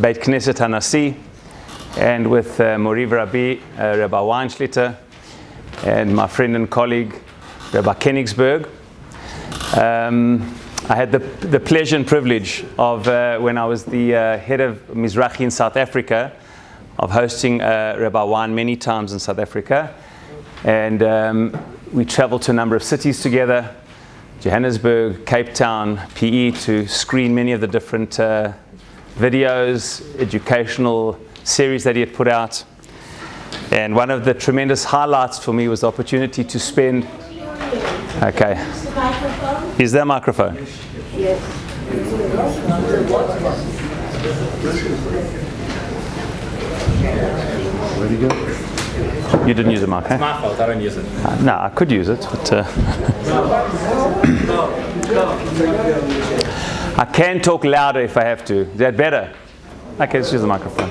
Beit Knesset Hanassi, and with Mori Rabbi, Rabbi Weinschlitter, and my friend and colleague, Rabbi Koenigsberg. I had the pleasure and privilege of, when I was the head of Mizrahi in South Africa, of hosting Rabbi Wein many times in South Africa. And we traveled to a number of cities together, Johannesburg, Cape Town, PE, to screen many of the different videos, educational series that he had put out. And one of the tremendous highlights for me was the opportunity to spend... Okay. Is there a microphone? Yes. Where'd you go? You didn't use a mic, huh? It's my fault, I don't use it. No, I could use it, but I can talk louder if I have to. Is that better? Okay, let's use the microphone.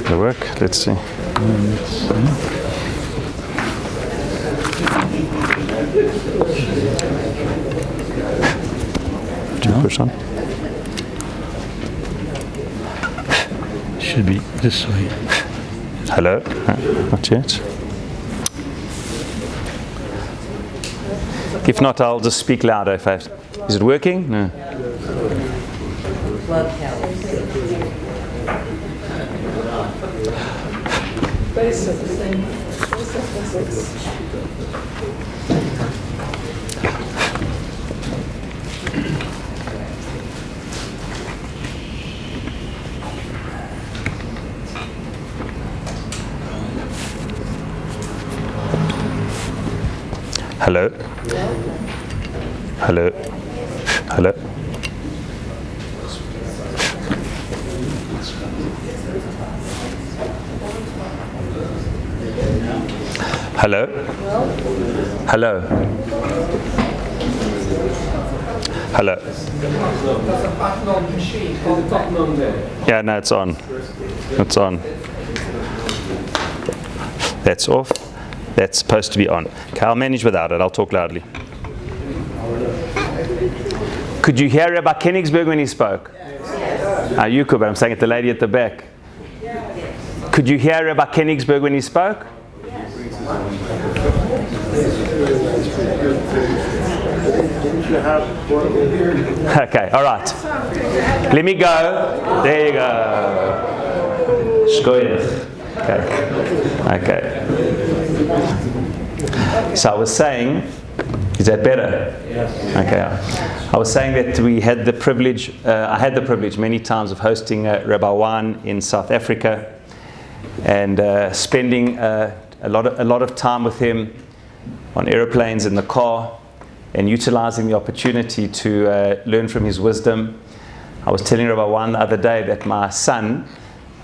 It'll work. Let's see. Do you push on? Should be this way. Hello? Not yet. If not, I'll just speak louder if I have to. Is it working? No. Hello? Hello? Hello? Hello? Hello? Hello? There's a button on the machine. There's a button on there. Yeah, no, it's on. It's on. That's off. That's supposed to be on. Okay, I'll manage without it. I'll talk loudly. Could you hear Rabbi Koenigsberg when he spoke? Yes. You could, but I'm saying it, the lady at the back. Yes. Could you hear Rabbi Koenigsberg when he spoke? Yes. Okay, all right. Let me go. There you go. Shkoyach. Okay. So I was saying, is that better? Yes. Okay. I was saying that we had the privilege, I had the privilege many times of hosting Rabbi Wein in South Africa, and spending a lot of time with him on aeroplanes, in the car, and utilizing the opportunity to learn from his wisdom. I was telling Rabbi Wein the other day that my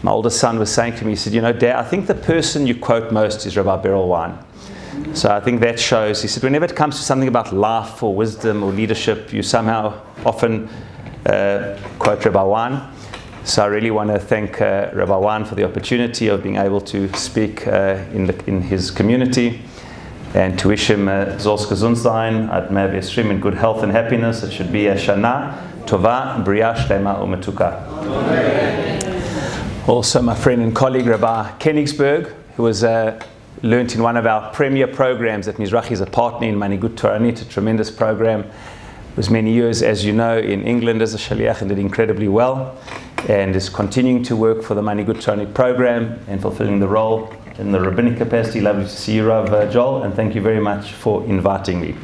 oldest son was saying to me, he said, Dad, I think the person you quote most is Rabbi Beryl Wein. So I think that shows, he said, whenever it comes to something about life or wisdom or leadership, you somehow often quote Rabbi Wein. So I really want to thank Rabbi Wein for the opportunity of being able to speak in his community, and to wish him Zos Gesundsein, Ad Me'ah V'Yisrim, in good health and happiness. It should be a Hashana Tova, Bria, Shlema, Umetuka. Also, my friend and colleague Rabbi Koenigsberg, who was learnt in one of our premier programs at Mizrahi, is a partner in Manigut Toranit, a tremendous program. Was many years, as you know, in England as a shaliach and did incredibly well, and is continuing to work for the Manigut Toranit program and fulfilling the role in the rabbinic capacity. Lovely to see you, Rav Joel, and thank you very much for inviting me.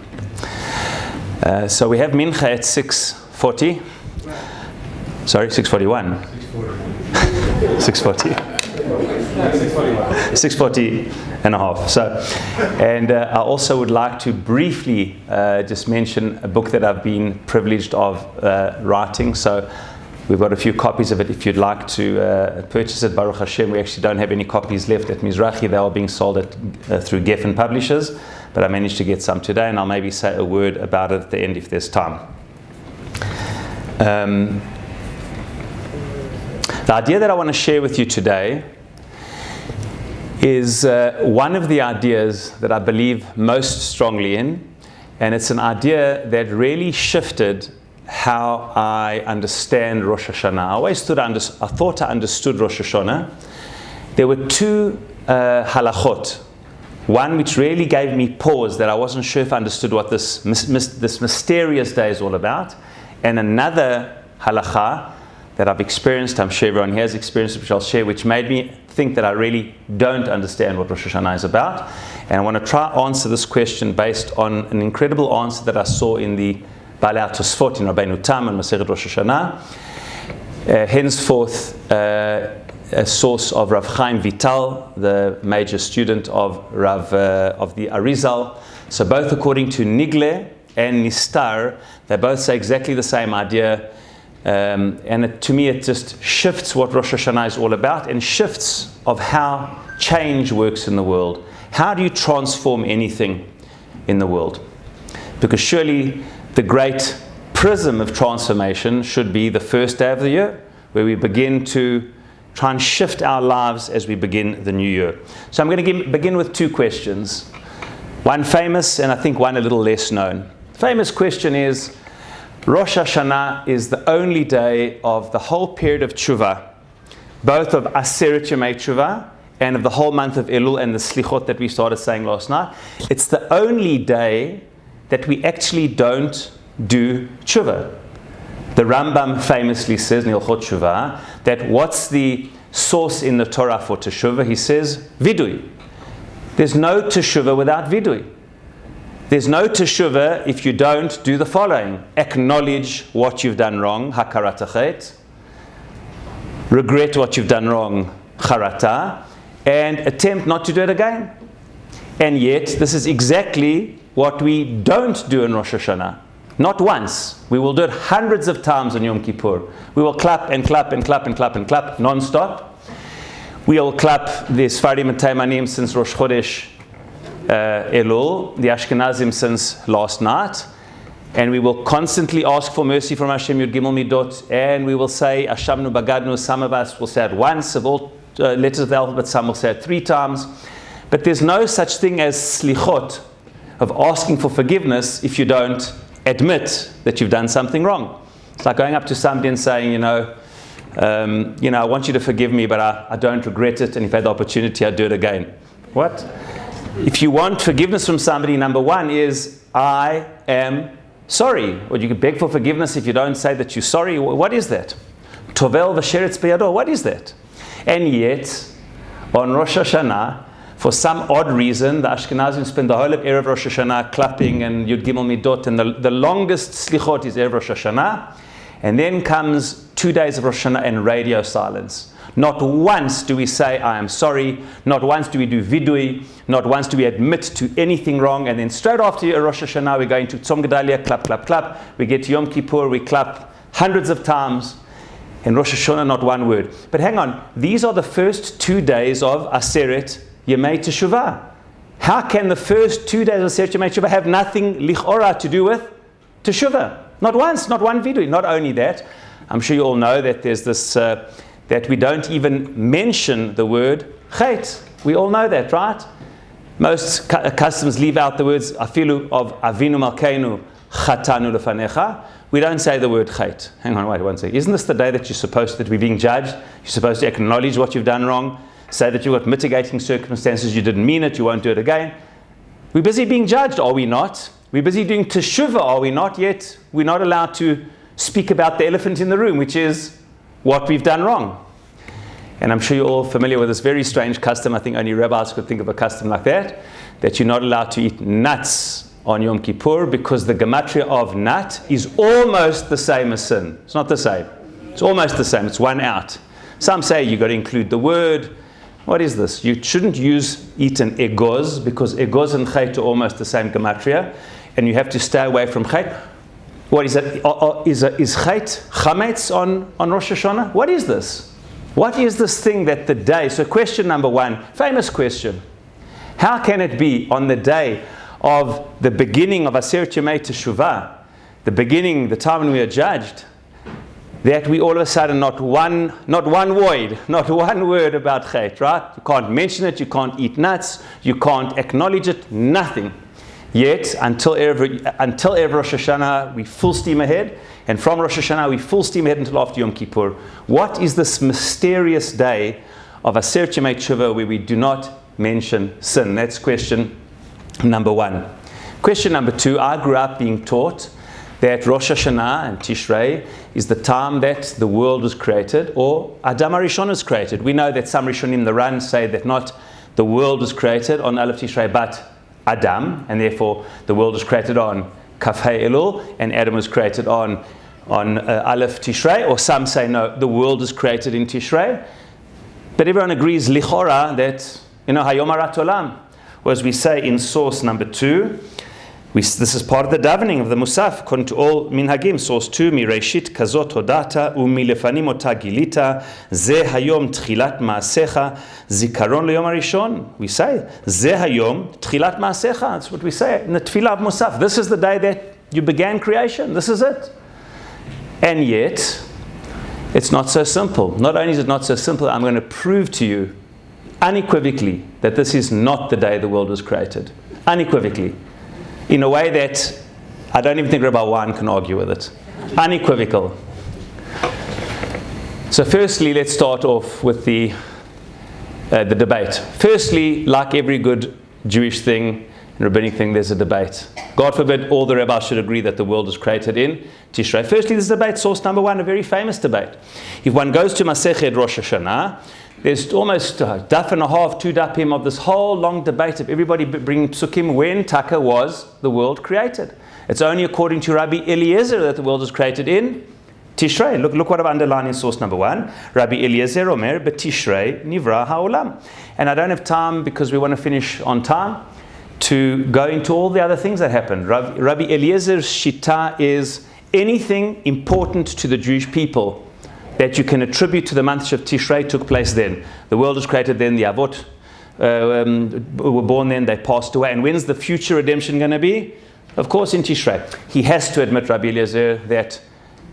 So we have Mincha at 6:40. Sorry, 6:41. 6:40. 6:40 and a half. And I also would like to briefly just mention a book that I've been privileged of writing. So we've got a few copies of it if you'd like to purchase it. Baruch Hashem, we actually don't have any copies left at Mizrahi. They are being sold through Geffen Publishers, but I managed to get some today, and I'll maybe say a word about it at the end if there's time. The idea that I want to share with you today is one of the ideas that I believe most strongly in, and it's an idea that really shifted how I understand Rosh Hashanah. I thought I understood Rosh Hashanah. There were two halachot. One which really gave me pause, that I wasn't sure if I understood what this mysterious day is all about, and another halacha that I've experienced, I'm sure everyone here has experienced, which I'll share, which made me think that I really don't understand what Rosh Hashanah is about. And I want to try to answer this question based on an incredible answer that I saw in the Balei HaTosfot in Rabbeinu Tam and Masechet Rosh Hashanah. Henceforth, a source of Rav Chaim Vital, the major student of the Arizal. So both according to Nigle and Nistar, they both say exactly the same idea. To me, it just shifts what Rosh Hashanah is all about, and shifts of how change works in the world. How do you transform anything in the world? Because surely the great prism of transformation should be the first day of the year, where we begin to try and shift our lives as we begin the new year. So I'm going to begin with two questions. One famous, and I think one a little less known. The famous question is, Rosh Hashanah is the only day of the whole period of Tshuva, both of Aseret Yemei Tshuva and of the whole month of Elul and the Slichot that we started saying last night. It's the only day that we actually don't do Tshuva. The Rambam famously says in Hilchot Tshuva that what's the source in the Torah for Teshuvah? He says, Vidui. There's no Teshuvah without Vidui. There's no teshuvah if you don't do the following: acknowledge what you've done wrong, hakarat achet, regret what you've done wrong, charata, and attempt not to do it again. And yet, this is exactly what we don't do in Rosh Hashanah. Not once. We will do it hundreds of times on Yom Kippur. We will clap and clap and clap and clap and clap non-stop. We will clap the Sfarim and Taimanim since Rosh Chodesh Elul, the Ashkenazim since last night, and we will constantly ask for mercy from Hashem Yud Gimel Midot, and we will say Ashamnu Bagadnu. Some of us will say it once, of all letters of the alphabet, some will say it 3 times, but there's no such thing as slichot, of asking for forgiveness, if you don't admit that you've done something wrong. It's like going up to somebody and saying, I want you to forgive me, but I don't regret it, and if I had the opportunity, I'd do it again. What? If you want forgiveness from somebody, number one is, I am sorry. Or you can beg for forgiveness if you don't say that you're sorry. What is that? Tovel v'sheretz b'yado. What is that? And yet, on Rosh Hashanah, for some odd reason, the Ashkenazim spend the whole of Erev Rosh Hashanah clapping and Yud Gimel Midot, and the longest slichot is Erev Rosh Hashanah. And then comes 2 days of Rosh Hashanah and radio silence. Not once do we say, I am sorry. Not once do we do vidui. Not once do we admit to anything wrong. And then straight after Rosh Hashanah, we go into Tzom Gedalia, clap, clap, clap. We get to Yom Kippur, we clap hundreds of times. And Rosh Hashanah, not one word. But hang on, these are the first 2 days of Aseret Yemei Teshuvah. How can the first 2 days of Aseret Yemei Teshuvah have nothing lichora to do with Teshuvah? Not once, not one vidui. Not only that, I'm sure you all know that there's this... that we don't even mention the word chet. We all know that, right? Most customs leave out the words afilu of Avinu Malkeinu chatanu lefanecha. We don't say the word chet. Hang on, wait one second. Isn't this the day that you're supposed to be being judged? You're supposed to acknowledge what you've done wrong, say that you've got mitigating circumstances, you didn't mean it, you won't do it again. We're busy being judged, are we not? We're busy doing teshuvah, are we not? Yet we're not allowed to speak about the elephant in the room, which is what we've done wrong. And I'm sure you're all familiar with this very strange custom. I think only rabbis could think of a custom like that you're not allowed to eat nuts on Yom Kippur, because the gematria of nut is almost the same as sin. It's not the same. It's almost the same. It's one out. Some say you've got to include the word. What is this? You shouldn't eat an egoz, because egoz and chet are almost the same gematria, and you have to stay away from chet. What is it? Is chet chametz on Rosh Hashanah? What is this? What is this thing that the day... So question number one, famous question. How can it be on the day of the beginning of Aseret Yemei Teshuvah, the beginning, the time when we are judged, that we all of a sudden not one word about Chet, right? You can't mention it, you can't eat nuts, you can't acknowledge it, nothing. Yet, until every Rosh Hashanah, we full steam ahead, and from Rosh Hashanah, we full steam ahead until after Yom Kippur. What is this mysterious day of Aseret Yemei Tshuva where we do not mention sin? That's question number one. Question number two, I grew up being taught that Rosh Hashanah and Tishrei is the time that the world was created, or Adam HaRishon was created. We know that some Rishonim, the Ran, say that not the world was created on Aleph Tishrei, but Adam, and therefore the world was created on Kaf Hei Elul, and Adam was created on Aleph Tishrei, or some say no, the world was created in Tishrei. But everyone agrees, lichora, that, Hayom Harat Olam, or as we say in source number 2, this is part of the davening of the Musaf, according to all minhagim. Source 2, Mireshit kazot hodata umilefanim ota gilita ze hayom tchilat maasecha zikaron leyom harishon. We say ze hayom tchilat maasecha. That's what we say in the tefillah of Musaf. This is the day that you began creation. This is it. And yet, it's not so simple. Not only is it not so simple, I'm going to prove to you unequivocally that this is not the day the world was created. Unequivocally. In a way that I don't even think Rabbi Wan can argue with it. Unequivocal. So firstly, let's start off with the debate. Firstly, like every good Jewish thing, rabbinic thing, there's a debate. God forbid all the rabbis should agree that the world was created in Tishrei. Firstly, this debate, source number 1, a very famous debate. If one goes to Masechet Rosh Hashanah, there's almost a daf and a half, 2 dapim of this whole long debate of everybody bringing psukim when Taka was the world created. It's only according to Rabbi Eliezer that the world was created in Tishrei. Look what I've underlined in source number 1. Rabbi Eliezer Omer, B'Tishrei Nivra Ha'olam. And I don't have time, because we want to finish on time, to go into all the other things that happened. Rabbi Eliezer's shita is anything important to the Jewish people that you can attribute to the month of Tishrei took place then. The world was created then, the Avot were born then, they passed away. And when's the future redemption going to be? Of course in Tishrei. He has to admit, Rabbi Eliezer, that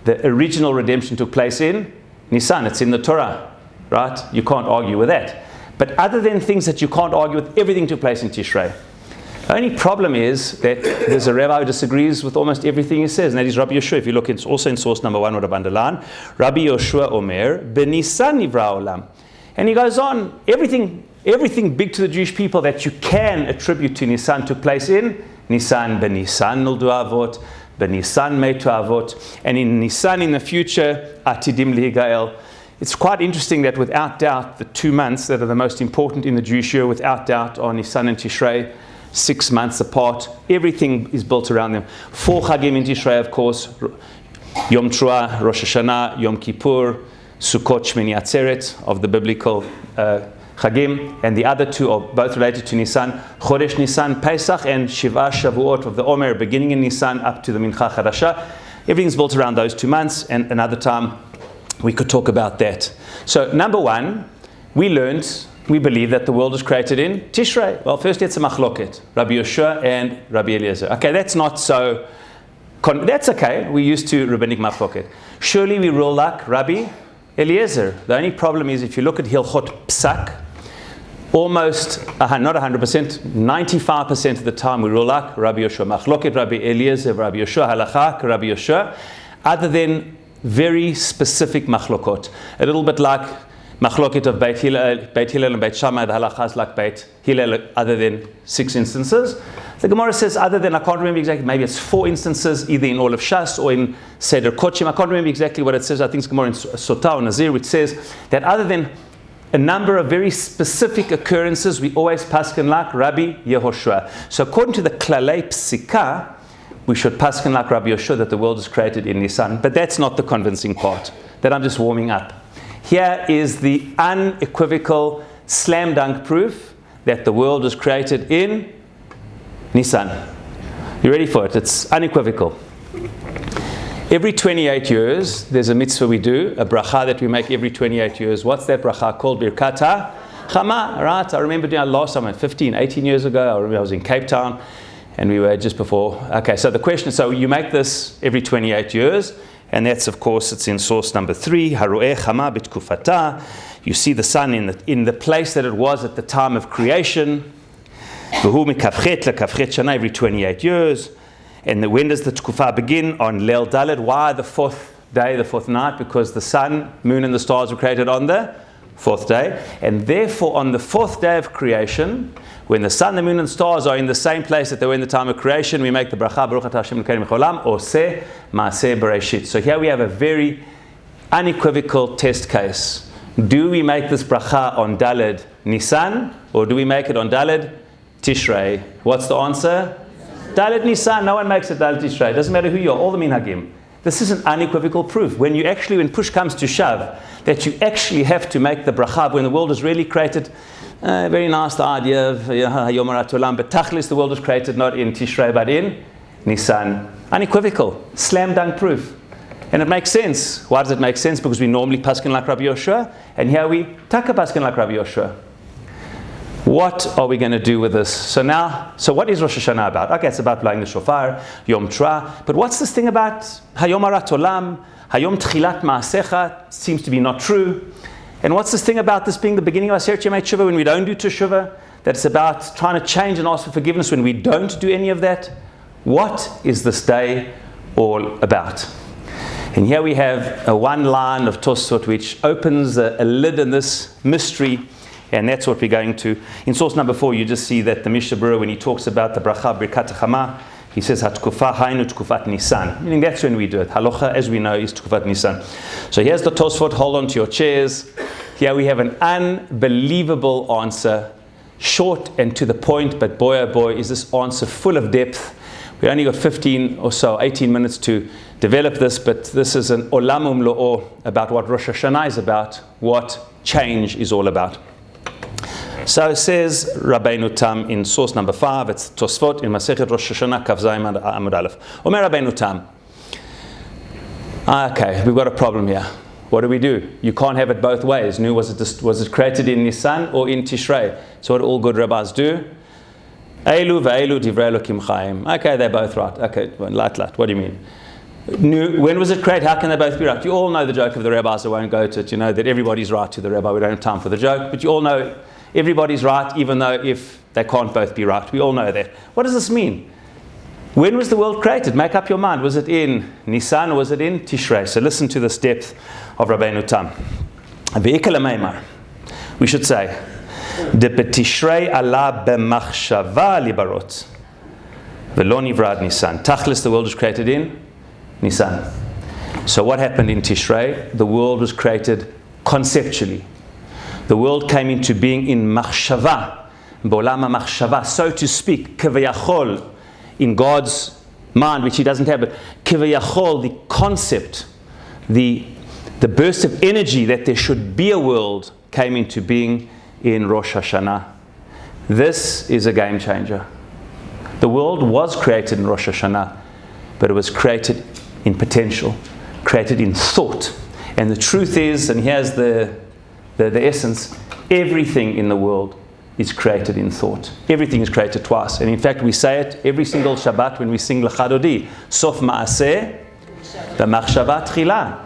the original redemption took place in Nisan. It's in the Torah, right? You can't argue with that. But other than things that you can't argue with, everything took place in Tishrei. The only problem is that there's a rabbi who disagrees with almost everything he says, and that is Rabbi Yoshua. If you look, it's also in source number 1, what I've underlined. Rabbi Yoshua Omer, B'Nisan Nivra Olam. And he goes on, everything big to the Jewish people that you can attribute to Nisan took place in Nisan. B'Nisan Noldu Avot, B'Nisan Meitu Avot, and in Nisan in the future, Atidim Lihigael. It's quite interesting that without doubt, the 2 months that are the most important in the Jewish year, without doubt, are Nisan and Tishrei. 6 months apart, everything is built around them. 4 Chagim in Tishrei, of course, Yom Teruah, Rosh Hashanah, Yom Kippur, Sukkot, Shmini Atzeret of the biblical Chagim, and the other 2 are both related to Nisan, Chodesh Nisan, Pesach, and Shiva Shavuot of the Omer, beginning in Nisan up to the Mincha Chadasha. Everything's built around those 2 months, and another time we could talk about that. So number 1, we believe that the world was created in Tishrei. Well, first it's a machloket, Rabbi Yoshua and Rabbi Eliezer. Okay, that's not so, that's okay, we're used to rabbinic machloket. Surely we rule like Rabbi Eliezer. The only problem is if you look at Hilchot Psak, almost, not 100%, 95% of the time we rule like Rabbi Yoshua. Machloket, Rabbi Eliezer, Rabbi Yoshua, halacha, Rabbi Yoshua, other than very specific machlokot. A little bit like Machloket of Beit Hillel and Beit Shammai, the halacha is like Beit Hillel, other than 6 instances. The Gemara says other than, I can't remember exactly, maybe it's 4 instances, either in all of Shas or in Seder Kochim. I can't remember exactly what it says. I think it's Gemara in Sotah or Nazir, which says that other than a number of very specific occurrences, we always paskin like Rabbi Yehoshua. So according to the Klalei Psika, we should paskin like Rabbi Yehoshua that the world is created in Nisan. But that's not the convincing part. That I'm just warming up. Here is the unequivocal slam dunk proof that the world was created in Nisan. You ready for it? It's unequivocal. Every 28 years, there's a mitzvah we do, a bracha that we make every 28 years. What's that bracha called? Birkat HaChama, right? I remember doing it last time, 15, 18 years ago. I remember I was in Cape Town, and we were just before. Okay, so the question is, so you make this every 28 years, And that's, of course, it's in source number 3, Haroeh Chama B'tkufata. You see the sun in the place that it was at the time of creation. V'hu mikavchet lekavchet shana, every 28 years. And when does the Tkufa begin? On Leil Daled. Why the fourth day, the fourth night? Because the sun, moon, and the stars were created on the fourth day. And therefore, on the fourth day of creation, when the sun, the moon, and stars are in the same place that they were in the time of creation, we make the bracha, Baruch atah Hashem Elokeinu melech haolam, oseh maaseh bereshit. So here we have a very unequivocal test case. Do we make this bracha on Daled Nisan, or do we make it on Daled Tishrei? What's the answer? Daled Nisan. No one makes it Daled Tishrei. It doesn't matter who you are, all the minhagim. This is an unequivocal proof. When push comes to shove, that you actually have to make the bracha when the world is really created. Very nice, the idea of Yom Iyun, but Tachlis, the world was created not in Tishrei but in Nisan. Unequivocal, slam dunk proof. And it makes sense. Why does it make sense? Because we normally paskin like Rabbi Yoshua, and here we taka paskin like Rabbi Yoshua. What are we going to do with this? So what is Rosh Hashanah about? Okay, it's about blowing the shofar, Yom Tra. But what's this thing about Hayom Arat Olam, Hayom Tchilat Ma'asecha? Seems to be not true. And what's this thing about this being the beginning of Aseret Yemei Teshuvah when we don't do Teshuvah? That it's about trying to change and ask for forgiveness when we don't do any of that? What is this day all about? And here we have a one line of Tosfot which opens a lid in this mystery. And that's what we're going to. In source number 4, you just see that the Mishnah Berurah, when he talks about the bracha Birkat Chama, he says, Hatkufa hainu tkufat Nisan. Meaning that's when we do it. Halacha, as we know, is tkufat Nisan. So here's the Tosfot. Hold on to your chairs. Here we have an unbelievable answer. Short and to the point, but boy oh boy, is this answer full of depth. We only got 15 or so, 18 minutes to develop this, but this is an olam umlo'o about what Rosh Hashanah is about, what change is all about. So it says Rabbeinu Tam in source number 5, it's Tosfot in Masechet Rosh Hashanah Kaf Zayin Amud Aleph. Omer Rabbeinu Tam. Okay, we've got a problem here. What do? You can't have it both ways. Was it created in Nisan or in Tishrei? So what all good rabbis do? Eilu ve'eilu divrei Elokim Chaim. Okay, they're both right. Okay, lat. What do you mean? When was it created? How can they both be right? You all know the joke of the rabbis. I won't go to it. You know that everybody's right to the rabbi. We don't have time for the joke, but you all know everybody's right, even though if they can't both be right. We all know that. What does this mean? When was the world created? Make up your mind. Was it in Nisan or was it in Tishrei? So listen to this depth of Rabbeinu Tam. We should say, De betishrei ala b'machshava libarot, v'lo nivrad Nisan. Tachlis, the world was created in Nisan. So what happened in Tishrei? The world was created conceptually. The world came into being in machshava, b'olam ha'machshava, so to speak, kevayachol, in God's mind, which He doesn't have, but kivayachol, the concept, the burst of energy that there should be a world, came into being in Rosh Hashanah. This is a game changer. The world was created in Rosh Hashanah, but it was created in potential, created in thought. And the truth is, and here's the essence, everything in the world is created in thought. Everything is created twice. And in fact, we say it every single Shabbat when we sing L'chadodi. Sof ma'aseh b'machshava tchila.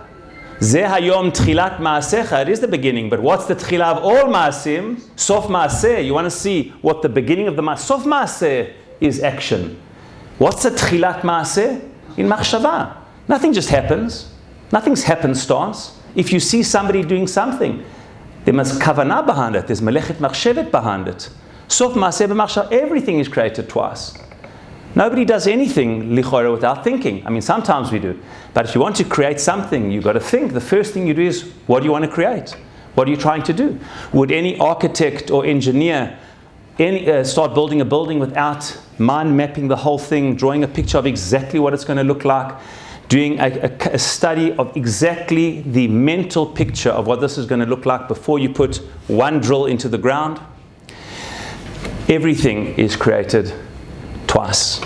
Zeh hayom tchilat ma'asecha. It is the beginning, but what's the tchila of all ma'asim? Sof ma'aseh. You want to see what the beginning of the ma'aseh. Sof ma'aseh is action. What's the tchilat ma'aseh? In machshava. Nothing just happens. Nothing's happenstance. If you see somebody doing something, there must kavanah behind it. There's melechet machshevet behind it. Sof maaseh b'machshava. Everything is created twice. Nobody does anything lichora without thinking. I mean, sometimes we do. But if you want to create something, you've got to think. The first thing you do is, what do you want to create? What are you trying to do? Would any architect or engineer start building a building without mind mapping the whole thing, drawing a picture of exactly what it's going to look like, doing a study of exactly the mental picture of what this is going to look like before you put one drill into the ground? Everything is created twice.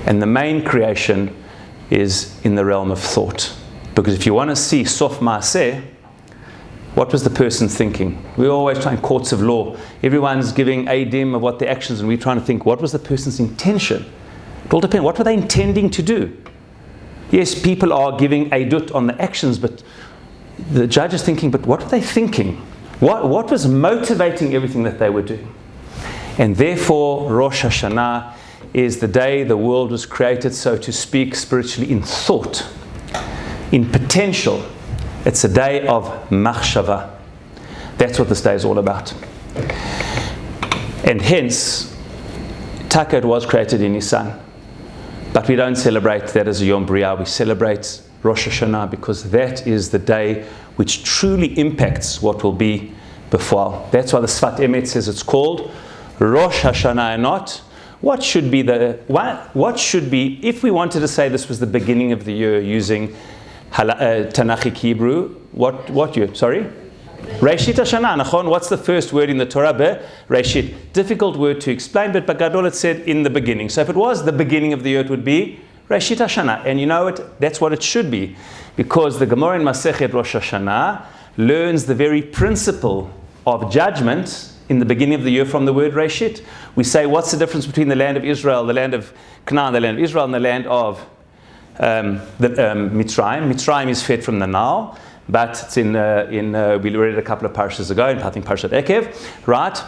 And the main creation is in the realm of thought. Because if you want to see Sof Maaseh, what was the person thinking? We're always trying courts of law. Everyone's giving adim of what their actions, and we're trying to think, what was the person's intention? It all depends. What were they intending to do? Yes, people are giving eidut on the actions, but the judge is thinking, but what were they thinking? What was motivating everything that they were doing? And therefore, Rosh Hashanah is the day the world was created, so to speak, spiritually in thought, in potential. It's a day of machshava. That's what this day is all about. And hence, Taka was created in Nisan. But we don't celebrate that as a Yom Bria. We celebrate Rosh Hashanah because that is the day which truly impacts what will be before. That's why the Sfat Emet says it's called Rosh Hashanah and not what should be, if we wanted to say this was the beginning of the year using Tanakhic Hebrew, what year? Sorry? Reshit Hashanah, nachon. What's the first word in the Torah? Reshit. Difficult word to explain, but Bagadol it said in the beginning. So if it was the beginning of the year, it would be Reshit Hashanah. And you know what? That's what it should be. Because the Gemara in Masechet Rosh Hashanah learns the very principle of judgment in the beginning of the year from the word Reshit. We say, what's the difference between the land of Israel, the land of Canaan, the land of Israel, and the land of Mitzrayim? Mitzrayim is fed from the Nile. But it's we read it a couple of parashas ago, I think Parashat Ekev, right?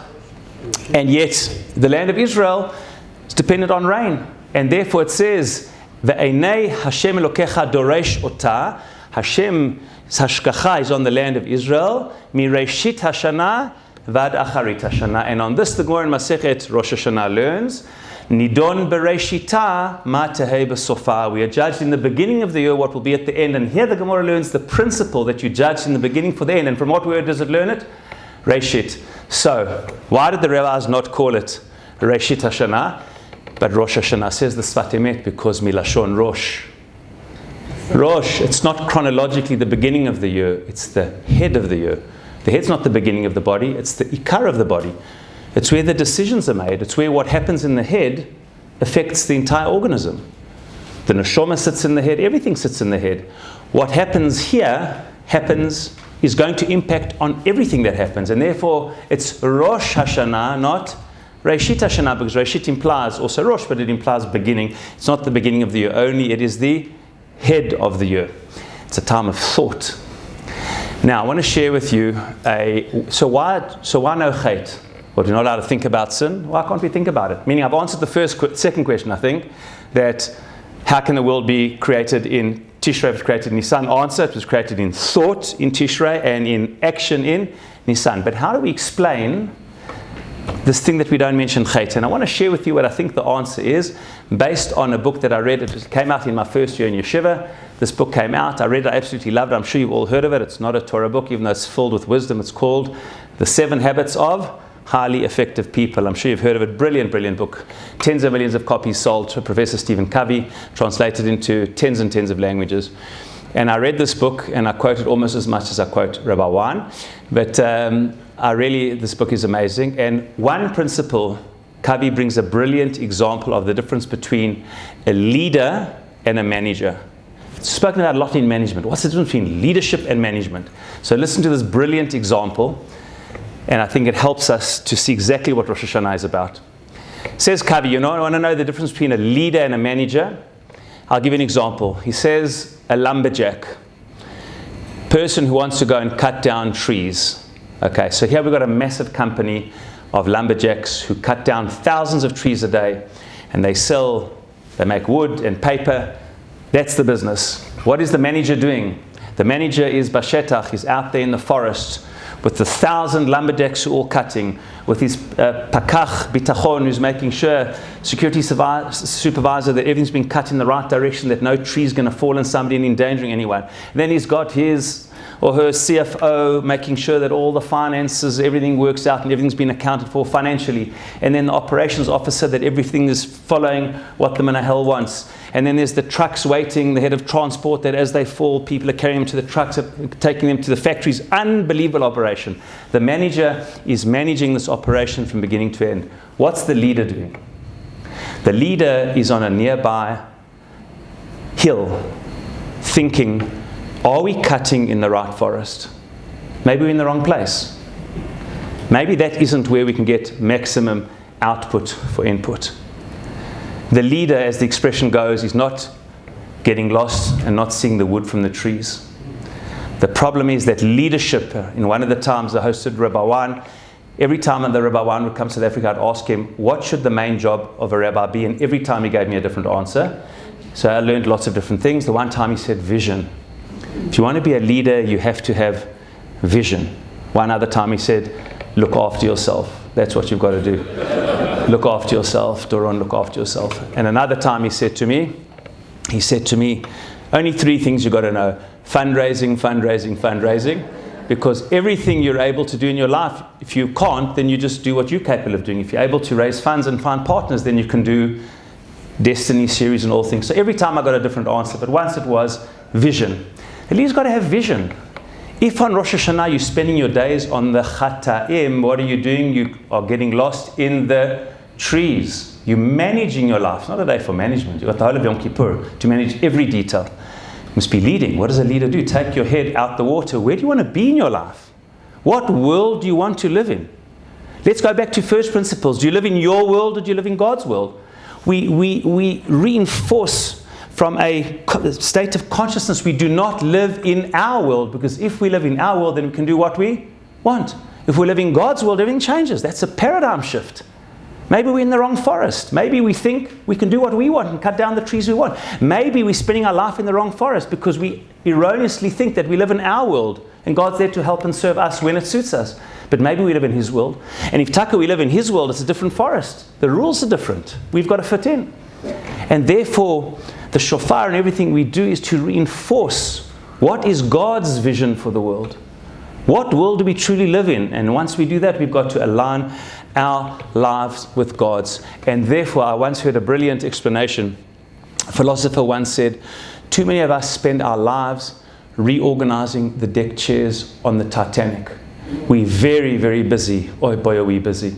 And yet, the land of Israel is dependent on rain. And therefore it says, Ve'enei Hashem Elokecha doresh ota, Hashem's hashgacha is on the land of Israel, mireshit Hashanah vad acharit Hashanah. And on this, the Gemara in Masechet Rosh Hashanah learns, Nidon bereshita ma tehei b'sofa. We are judged in the beginning of the year what will be at the end. And here the Gemara learns the principle that you judge in the beginning for the end. And from what word does it learn it? Reshit. So, why did the rabbis not call it Reshit Hashanah? But Rosh Hashanah says the Sfat Emet because milashon Rosh. Rosh, it's not chronologically the beginning of the year. It's the head of the year. The head's not the beginning of the body. It's the ikar of the body. It's where the decisions are made. It's where what happens in the head affects the entire organism. The neshama sits in the head. Everything sits in the head. What happens here is going to impact on everything that happens. And therefore, it's Rosh Hashanah, not Reshit Hashanah, because Reshit implies also Rosh, but it implies beginning. It's not the beginning of the year only. It is the head of the year. It's a time of thought. Now, I want to share with you so why no chait? Well, we're not allowed to think about sin. Why can't we think about it? Meaning, I've answered the second question, I think, that how can the world be created in Tishrei? It was created in Nisan. Answer, it was created in thought in Tishrei and in action in Nisan. But how do we explain this thing that we don't mention chait? And I want to share with you what I think the answer is based on a book that I read. It came out in my first year in yeshiva. This book came out. I read it. I absolutely loved it. I'm sure you've all heard of it. It's not a Torah book, even though it's filled with wisdom. It's called The 7 Habits of Highly Effective People. I'm sure you've heard of it. Brilliant, brilliant book. Tens of millions of copies sold to Professor Stephen Covey, translated into tens and tens of languages. And I read this book, and I quote it almost as much as I quote Rabbi Wan. But this book is amazing. And one principle, Covey brings a brilliant example of the difference between a leader and a manager. It's spoken about a lot in management. What's the difference between leadership and management? So listen to this brilliant example. And I think it helps us to see exactly what Rosh Hashanah is about. Says Covey, I want to know the difference between a leader and a manager. I'll give you an example. He says a lumberjack, person who wants to go and cut down trees. Okay, so here we've got a massive company of lumberjacks who cut down thousands of trees a day, and they make wood and paper. That's the business. What is the manager doing? The manager is bashetach, he's out there in the forest with the 1,000 lumberjacks who are all cutting, with his pakach bitachon who's making sure, security supervisor, that everything's been cut in the right direction, that no tree's going to fall on somebody and endangering anyone. And then he's got his or her CFO making sure that all the finances, everything works out and everything's been accounted for financially. And then the operations officer, that everything is following what the Menahel wants. And then there's the trucks waiting, the head of transport, that as they fall, people are carrying them to the trucks, taking them to the factories. Unbelievable operation. The manager is managing this operation from beginning to end. What's the leader doing? The leader is on a nearby hill thinking, are we cutting in the right forest? Maybe we're in the wrong place. Maybe that isn't where we can get maximum output for input. The leader, as the expression goes, is not getting lost and not seeing the wood from the trees. The problem is that leadership, in one of the times I hosted Rabbi Wan, every time the Rabbi Wan would come to South Africa, I'd ask him, what should the main job of a rabbi be? And every time he gave me a different answer. So I learned lots of different things. The one time he said vision. If you want to be a leader, you have to have vision. One other time he said, look after yourself. That's what you've got to do. Look after yourself, Doron, look after yourself. And another time he said to me, only 3 things you've got to know. Fundraising, fundraising, fundraising. Because everything you're able to do in your life, if you can't, then you just do what you're capable of doing. If you're able to raise funds and find partners, then you can do Destiny series and all things. So every time I got a different answer, but once it was vision. At least you've got to have vision. If on Rosh Hashana you're spending your days on the Chata'im, what are you doing? You are getting lost in the trees. You're managing your life. It's not a day for management. You've got the whole of Yom Kippur to manage every detail. You must be leading. What does a leader do? Take your head out the water. Where do you want to be in your life? What world do you want to live in? Let's go back to first principles. Do you live in your world or do you live in God's world? We reinforce from a state of consciousness. We do not live in our world, because if we live in our world, then we can do what we want. If we live in God's world, everything changes. That's a paradigm shift. Maybe we're in the wrong forest. Maybe we think we can do what we want and cut down the trees we want. Maybe we're spending our life in the wrong forest because we erroneously think that we live in our world and God's there to help and serve us when it suits us. But maybe we live in His world. And if we live in His world, it's a different forest. The rules are different. We've got to fit in. And therefore, the shofar and everything we do is to reinforce what is God's vision for the world. What world do we truly live in? And once we do that, we've got to align our lives with God's. And therefore, I once heard a brilliant explanation. A philosopher once said, too many of us spend our lives reorganizing the deck chairs on the Titanic. We're very, very busy. Oh boy, are we busy.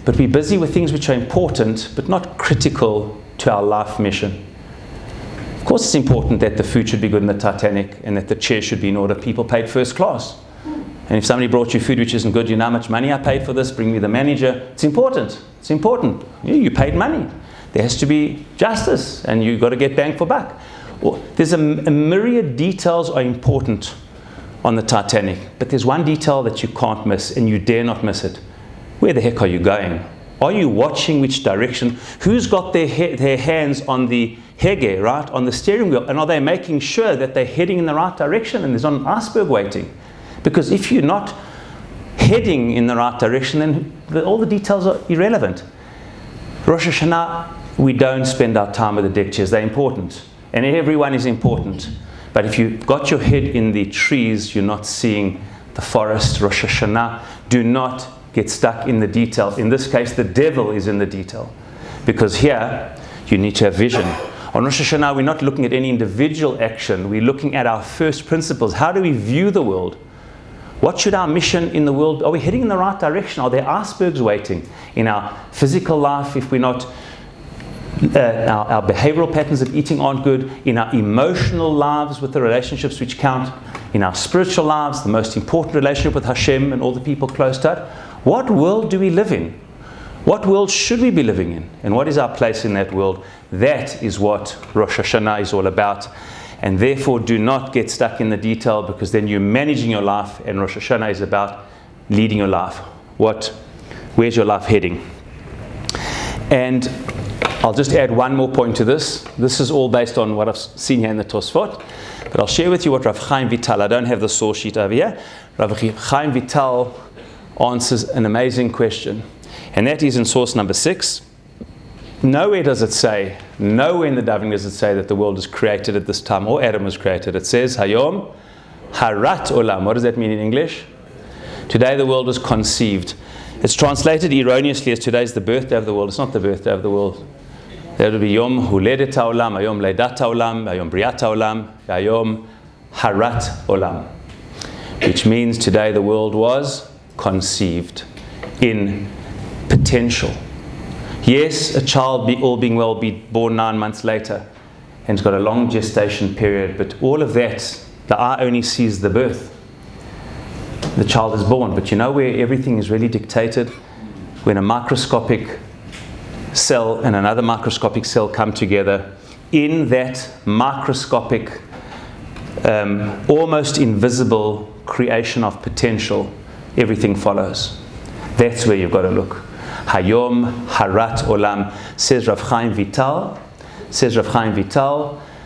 But we're busy with things which are important, but not critical to our life mission. Of course, it's important that the food should be good in the Titanic and that the chair should be in order. People paid first class. And if somebody brought you food which isn't good, you know how much money I paid for this, bring me the manager. It's important. It's important. You paid money. There has to be justice, and you've got to get bang for buck. There's a myriad details are important on the Titanic, but there's one detail that you can't miss, and you dare not miss it. Where the heck are you going? Are you watching which direction? Who's got their hands on the hege, right, on the steering wheel? And are they making sure that they're heading in the right direction and there's not an iceberg waiting? Because if you're not heading in the right direction, then all the details are irrelevant. Rosh Hashana, we don't spend our time with the deck chairs. They're important. And everyone is important. But if you've got your head in the trees, you're not seeing the forest. Rosh Hashana, do not get stuck in the detail. In this case, the devil is in the detail. Because here, you need to have vision. On Rosh Hashanah, we're not looking at any individual action. We're looking at our first principles. How do we view the world? What should our mission in the world? Are we heading in the right direction? Are there icebergs waiting in our physical life if we're not? Our behavioral patterns of eating aren't good. In our emotional lives with the relationships which count. In our spiritual lives, the most important relationship with Hashem and all the people close to it. What world do we live in? What world should we be living in? And what is our place in that world? That is what Rosh Hashanah is all about. And therefore, do not get stuck in the detail, because then you're managing your life, and Rosh Hashanah is about leading your life. Where's your life heading? And I'll just add one more point to this. This is all based on what I've seen here in the Tosfot. But I'll share with you what Rav Chaim Vital, I don't have the source sheet over here. Rav Chaim Vital answers an amazing question. And that is in source number 6. Nowhere does it say, nowhere in the davening does it say that the world is created at this time, or Adam was created. It says, Hayom Harat Olam. What does that mean in English? Today the world is conceived. It's translated erroneously as today is the birthday of the world. It's not the birthday of the world. That would be Yom Huledet Haolam, Hayom Leidat Haolam, Hayom Briat Haolam, Hayom Harat Olam. Which means today the world was conceived in potential. Yes, a child, all being well, be born 9 months later, and it's got a long gestation period, but all of that, the eye only sees the birth. The child is born, but you know where everything is really dictated? When a microscopic cell and another microscopic cell come together in that microscopic, almost invisible creation of potential, everything follows. That's where you've got to look. Hayom Harat Olam, says Rav Chaim Vital.